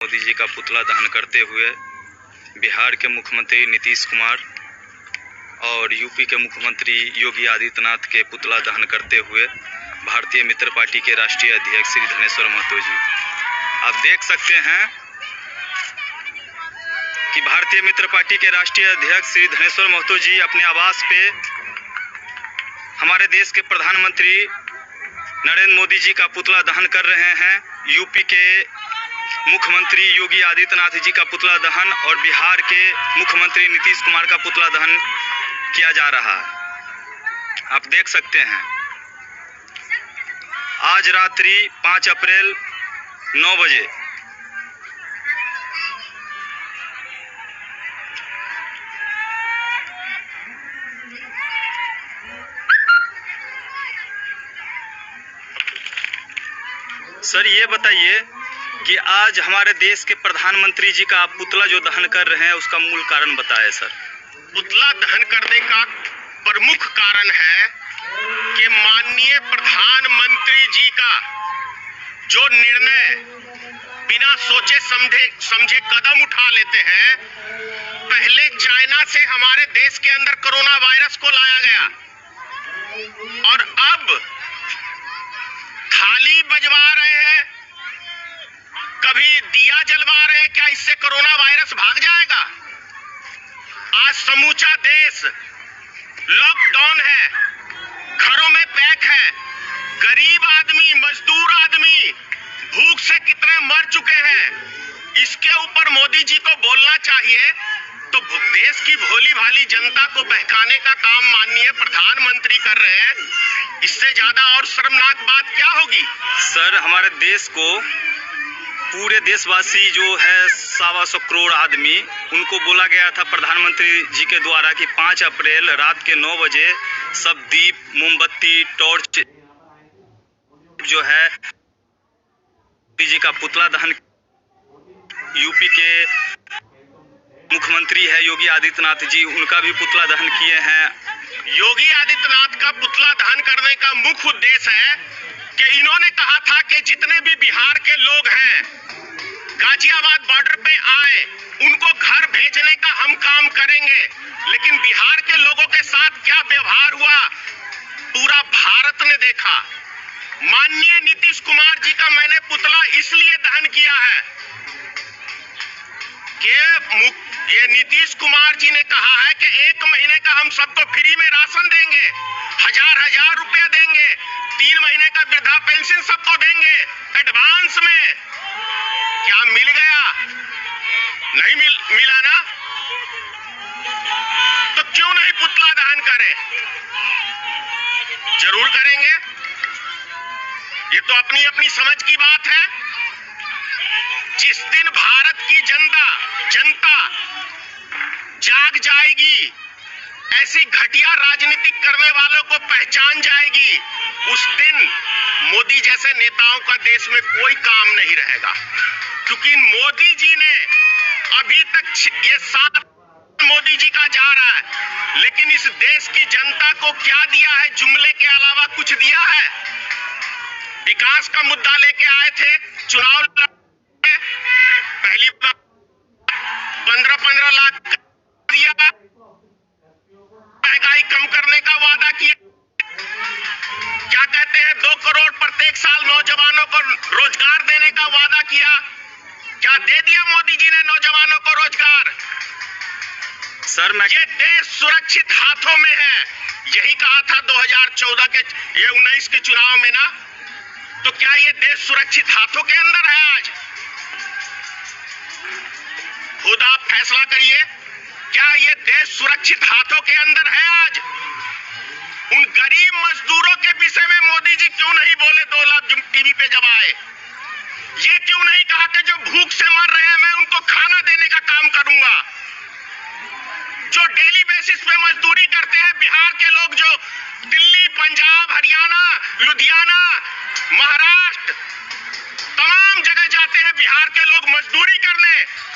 मोदी जी का पुतला दहन करते हुए बिहार के मुख्यमंत्री नीतीश कुमार और यूपी के मुख्यमंत्री योगी आदित्यनाथ के पुतला दहन करते हुए भारतीय मित्र पार्टी के राष्ट्रीय अध्यक्ष श्री धनेश्वर महतो जी। आप देख सकते हैं कि भारतीय मित्र पार्टी के राष्ट्रीय अध्यक्ष श्री धनेश्वर महतो जी अपने आवास पे हमारे देश के प्रधानमंत्री नरेंद्र मोदी जी का पुतला दहन कर रहे हैं। यूपी के मुख्यमंत्री योगी आदित्यनाथ जी का पुतला दहन और बिहार के मुख्यमंत्री नीतीश कुमार का पुतला दहन किया जा रहा है। आप देख सकते हैं आज रात्रि 5 अप्रैल 9 बजे सर ये बताइए कि आज हमारे देश के प्रधानमंत्री जी का आप पुतला जो दहन कर रहे हैं उसका मूल कारण बताएं सर। पुतला दहन करने का प्रमुख कारण है कि माननीय प्रधानमंत्री जी का जो निर्णय बिना सोचे समझे कदम उठा लेते हैं। पहले चाइना से हमारे देश के अंदर कोरोना वायरस को लाया गया और अब थाली बजवा रहे हैं, कभी दिया जलवा रहे हैं। क्या इससे कोरोना वायरस भाग जाएगा? आज समूचा देश लॉकडाउन है, घरों में पैक है। गरीब आदमी, मजदूर आदमी भूख से कितने मर चुके हैं। इसके ऊपर मोदी जी को बोलना चाहिए तो देश की भोली भाली जनता को बहकाने का काम माननीय प्रधानमंत्री कर रहे हैं। इससे ज्यादा और शर्मनाक बात क्या होगी? सर हमारे देश को पूरे देशवासी जो है 125 करोड़ आदमी, उनको बोला गया था प्रधानमंत्री जी के द्वारा कि 5 अप्रैल रात के 9 बजे सब दीप, मोमबत्ती, टॉर्च जो है जी का पुतला दहन। यूपी के मुख्यमंत्री है योगी आदित्यनाथ जी, उनका भी पुतला दहन किए हैं। योगी आदित्यनाथ का पुतला दहन करने का मुख्य उद्देश्य है कि इन्होंने कहा था कि जितने भी बिहार के लोग हैं गाजियाबाद बॉर्डर पे आए, उनको घर भेजने का हम काम करेंगे। लेकिन बिहार के लोगों के साथ क्या व्यवहार हुआ पूरा भारत ने देखा। माननीय नीतीश कुमार जी का मैंने पुतला इसलिए दहन किया है कि ये नीतीश कुमार जी ने कहा है कि 1 महीने का हम सबको फ्री में राशन देंगे, हजार रुपया देंगे, 3 महीने का वृद्धा पेंशन सबको देंगे एडवांस में। क्या मिल गया? नहीं मिला ना? तो क्यों नहीं पुतला दहन करें? जरूर करेंगे। ये तो अपनी अपनी समझ की बात है। जिस दिन भारत की जनता जाग जाएगी, ऐसी घटिया राजनीति करने वालों को पहचान जाएगी, उस दिन मोदी जैसे नेताओं का देश में कोई काम नहीं रहेगा। क्योंकि मोदी जी ने अभी तक ये 7 मोदी जी का जा रहा है, लेकिन इस देश की जनता को क्या दिया है? जुमले के अलावा कुछ दिया है? विकास का मुद्दा लेके आए थे, चुनाव पहली बार 15 लाख दिया, महंगाई कम करने का वादा किया। क्या कहते हैं 2 करोड़ प्रत्येक साल नौजवानों को रोजगार देने का वादा किया। क्या दे दिया मोदी जी ने नौजवानों को रोजगार? सर ये देश सुरक्षित हाथों में है, यही कहा था 2014 के 19 के चुनाव में ना। तो क्या ये देश सुरक्षित हाथों के अंदर है आज? खुद आप फैसला करिए, क्या ये देश सुरक्षित हाथों के अंदर है आज? उन गरीब मजदूरों के विषय में मोदी जी क्यों नहीं बोले 2 लाख टीवी पे जब आए? ये क्यों नहीं कहा कि जो भूख से मर रहे हैं मैं उनको खाना देने का काम करूंगा? जो डेली बेसिस पे मजदूरी करते हैं बिहार के लोग, जो दिल्ली, पंजाब, हरियाणा, लुधियाना, महाराष्ट्र तमाम जगह जाते हैं बिहार के लोग मजदूरी करने,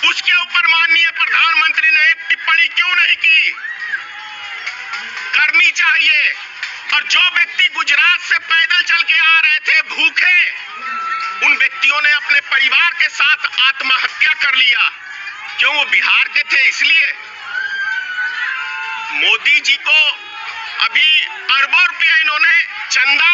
उसके ऊपर माननीय प्रधानमंत्री ने एक टिप्पणी क्यों नहीं की? करनी चाहिए। और जो व्यक्ति गुजरात से पैदल चल के आ रहे थे भूखे, उन व्यक्तियों ने अपने परिवार के साथ आत्महत्या कर लिया? क्यों? वो बिहार के थे इसलिए? मोदी जी को अभी अरबों रुपया इन्होंने चंदा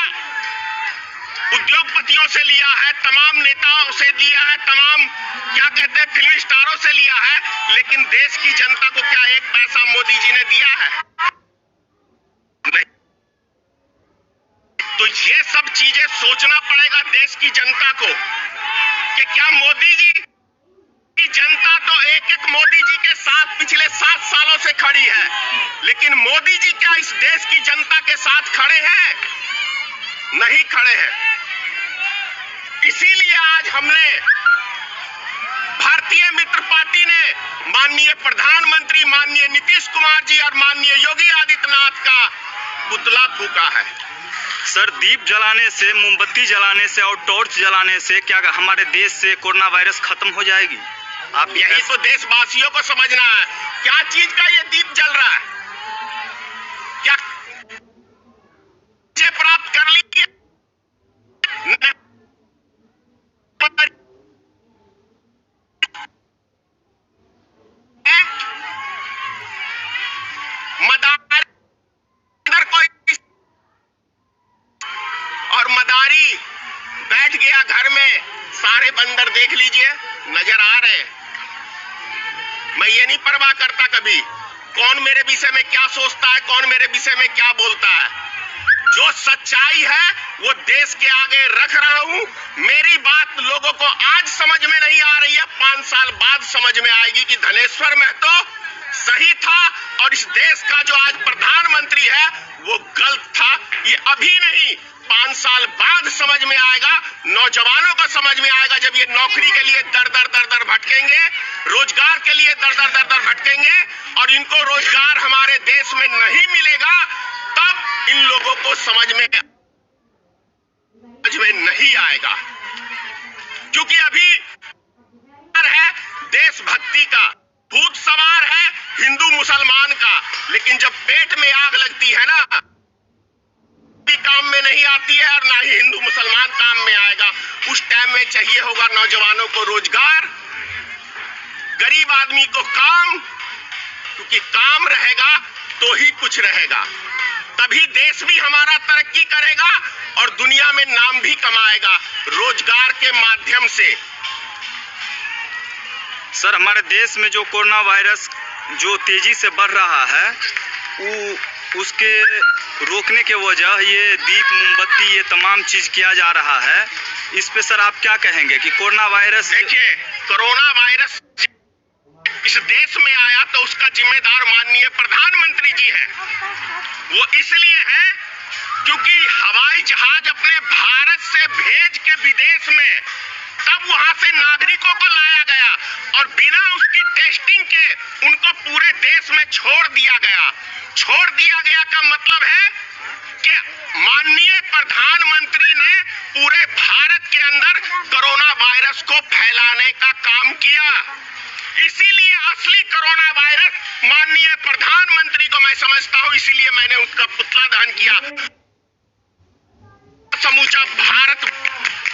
उद्योगपतियों से लिया है, तमाम नेताओं से लिया है, तमाम क्या कहते हैं फिल्म स्टारों से लिया है, लेकिन देश की जनता को क्या एक पैसा मोदी जी ने दिया है? नहीं। तो ये सब चीजें सोचना पड़ेगा देश की जनता को कि क्या मोदी जी की जनता तो एक एक मोदी जी के साथ पिछले 7 सालों से खड़ी है, लेकिन मोदी जी क्या इस देश की जनता के साथ खड़े हैं? नहीं खड़े हैं। इसीलिए आज हमने भारतीय मित्र पार्टी ने माननीय प्रधानमंत्री माननीय नीतीश कुमार जी और माननीय योगी आदित्यनाथ का पुतला फूका है। सर, दीप जलाने से, मोमबत्ती जलाने से और टॉर्च जलाने से क्या हमारे देश से कोरोना वायरस खत्म हो जाएगी? आप यही तो देशवासियों को समझना है। क्या चीज का ये दीप जल रहा है? क्या प्राप्त कर ली? मदारी बैठ गया घर में, सारे बंदर देख लीजिए नजर आ रहे। मैं ये नहीं परवाह करता कभी कौन मेरे विषय में क्या सोचता है, कौन मेरे विषय में क्या बोलता है। जो सच्चाई है वो देश के आगे रख रहा हूं। मेरी बात लोगों को आज समझ में नहीं आ रही है, 5 साल बाद समझ में आएगी कि धनेश्वर महतो सही था और इस देश का जो आज प्रधानमंत्री है वो गलत था। ये अभी नहीं, 5 साल बाद समझ में आएगा। नौजवानों को समझ में आएगा जब ये नौकरी के लिए दर दर भटकेंगे, रोजगार के लिए दर दर भटकेंगे और इनको रोजगार हमारे देश में नहीं मिलेगा, तब इन लोगों को समझ में नहीं आएगा। क्योंकि अभी है देशभक्ति का, भूत सवार है हिंदू मुसलमान का, लेकिन जब पेट में आग लगती है ना, काम में नहीं आती है और ना ही हिंदू मुसलमान काम में आएगा। उस टाइम में चाहिए होगा नौजवानों को रोजगार, गरीब आदमी को काम, क्योंकि काम रहेगा तो ही कुछ रहेगा। तभी देश भी हमारा तरक्की करेगा और दुनिया में नाम भी कमाएगा रोजगार के माध्यम से। सर, हमारे देश में जो कोरोना वायरस जो तेजी से बढ़ रहा है, उसके रोकने के वजह ये दीप मोमबत्ती ये तमाम चीज किया जा रहा है। इस पे सर आप क्या कहेंगे कि कोरोना वायरस? देखिए, कोरोना वायरस इस देश में आया तो उसका जिम्मेदार माननीय प्रधानमंत्री जी हैं। वो इसलिए है क्योंकि हवाई जहाज अपने भारत से भेज के विदेश में तब वहां से नागरिकों को लाया गया और बिना उसकी टेस्टिंग के उनको पूरे देश में छोड़ दिया गया। छोड़ दिया गया का मतलब है कि माननीय प्रधानमंत्री ने पूरे भारत के अंदर कोरोना वायरस को फैलाने का काम किया। इसीलिए असली कोरोना वायरस माननीय प्रधानमंत्री को मैं समझता हूं, इसीलिए मैंने उसका पुतला दहन किया। समूचा भारत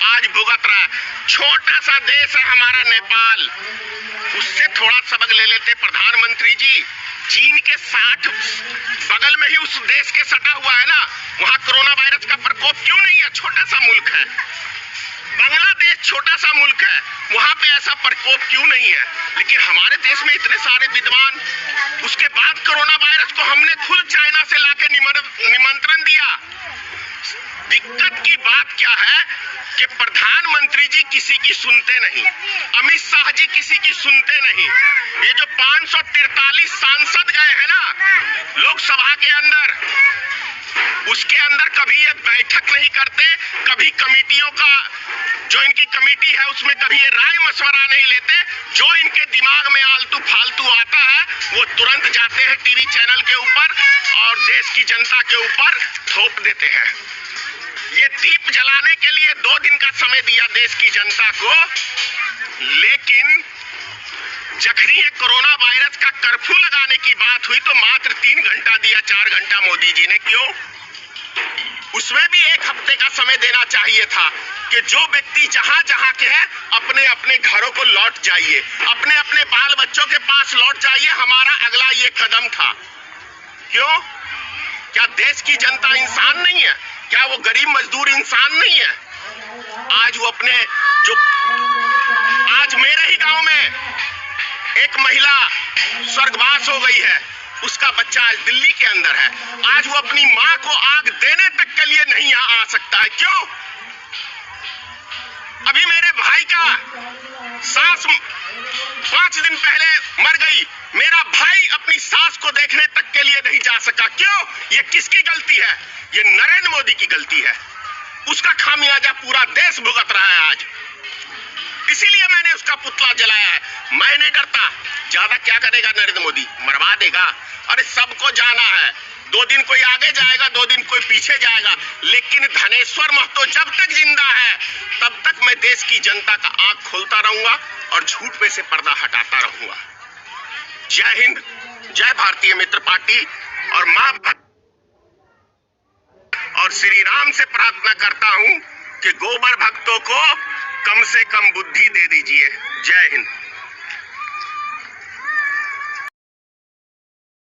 आज भुगत रहा है। छोटा सा देश है हमारा नेपाल, उससे थोड़ा सबक ले लेते प्रधानमंत्री जी। चीन के 60 बगल में ही उस देश के सटा हुआ है ना, वहां कोरोना वायरस का प्रकोप क्यों नहीं है? छोटा सा मुल्क है बांग्लादेश, छोटा सा मुल्क है, वहां पे ऐसा प्रकोप क्यों नहीं है? लेकिन हमारे देश में इतने सारे विद्वान, उसके बाद कोरोना वायरस को हमने खुद चाइना से लाके निमंत्रण दिया। दिक्कत की बात क्या है कि प्रधानमंत्री जी किसी की सुनते नहीं, अमित शाह जी किसी की सुनते नहीं। ये जो 543 सांसद गए हैं ना लोकसभा के अंदर, उसके अंदर कभी ये बैठक नहीं करते, कभी कमेटियों का जो इनकी कमेटी है उसमें कभी ये राय मशवरा नहीं लेते। जो इनके दिमाग में आलतू फालतू आता है वो तुरंत जाते हैं टीवी चैनल के ऊपर और देश की जनता के ऊपर थोप देते हैं। ये दीप जलाने के लिए 2 दिन का समय दिया देश की जनता को, लेकिन जखनी ये कोरोना वायरस का कर्फ्यू लगाने की बात हुई तो मात्र 3 घंटा दिया, 4 घंटा मोदी जी ने। क्यों? उसमें भी 1 हफ्ते का समय देना चाहिए था कि जो व्यक्ति जहां जहां के हैं अपने अपने घरों को लौट जाइए, अपने अपने बाल बच्चों के पास लौट जाइए। हमारा अगला ये कदम था। क्यों? क्या देश की जनता इंसान नहीं है? क्या वो गरीब मजदूर इंसान नहीं है? आज वो अपने जो आज मेरे ही गांव में एक महिला स्वर्गवास हो गई है, उसका बच्चा आज दिल्ली के अंदर है। आज वो अपनी मां को आग देने तक के लिए नहीं आ सकता है। क्यों? अभी मेरे भाई का सास 5 दिन पहले मर गई, मेरा भाई अपनी सास को देखने तक के लिए नहीं जा सका। क्यों? ये किसकी गलती है? ये नरेंद्र मोदी की गलती है। उसका खामियाजा पूरा देश भुगत रहा है आज। इसीलिए मैंने उसका पुतला जलाया है। मैं नहीं डरता। ज्यादा क्या करेगा नरेंद्र मोदी? मरवा देगा। अरे सबको जाना है, 2 दिन कोई आगे जाएगा, 2 दिन कोई पीछे जाएगा, लेकिन धनेश्वर महतो जब तक जिंदा है तब तक मैं देश की जनता का आंख खोलता रहूंगा और झूठ पे से पर्दा हटाता रहूंगा। जय हिंद, जय भारतीय मित्र पार्टी। और मां और श्री राम से प्रार्थना करता हूं कि गोबर भक्तों को कम से कम बुद्धि दे दीजिए। जय हिंद।